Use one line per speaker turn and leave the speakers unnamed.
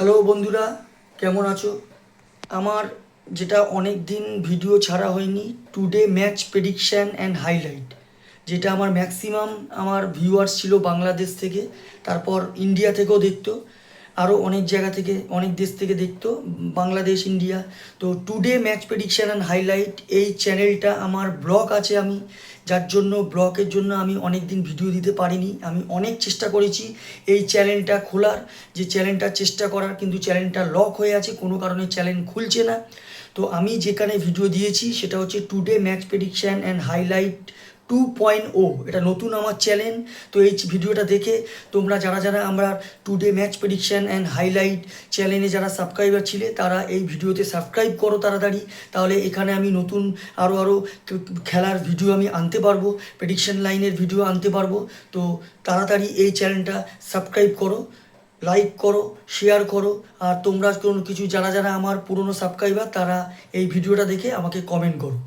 Hello বন্ধুরা, কেমন আছো? আমার যেটা অনেক দিন ভিডিও ছাড়া হয়নি, today match prediction and highlight, যেটা আমার ম্যাক্সিমাম আমার ভিউয়ার্স ছিল বাংলাদেশ থেকে, তারপর ইন্ডিয়া থেকেও দেখতো, আরও অনেক জায়গা থেকে অনেক দেশ থেকে দেখতো, বাংলাদেশ, ইন্ডিয়া। তো today match prediction and highlight এই চ্যানেলটা আমার ব্লগ আছে, আমি যার জন্য ব্লগের জন্য আমি অনেক দিন ভিডিও দিতে পারিনি। আমি অনেক চেষ্টা করেছি এই চ্যানেলটা খোলার, যে চ্যানেলটা চেষ্টা করার, কিন্তু চ্যানেলটা লক হয়ে আছে, কোনো কারণে চ্যানেল খুলছে না। তো আমি যেখানে ভিডিও দিয়েছি সেটা হচ্ছে today match prediction and highlight 2.0, এটা নতুন আমার চ্যানেল। তো এই ভিডিওটা দেখে তোমরা যারা যারা আমরা today match prediction and highlight চ্যানেলে যারা সাবস্ক্রাইবার ছিলে, তারা এই ভিডিওতে সাবস্ক্রাইব করো তাড়াতাড়ি। তাহলে এখানে আমি নতুন আরও খেলার ভিডিও আমি আনতে পারবো, প্রেডিকশান লাইনের ভিডিও আনতে পারবো। তো তাড়াতাড়ি এই চ্যানেলটা সাবস্ক্রাইব করো, লাইক করো, শেয়ার করো। আর তোমরা কোনো কিছু যারা যারা আমার পুরনো সাবস্ক্রাইবার, তারা এই ভিডিওটা দেখে আমাকে কমেন্ট করো।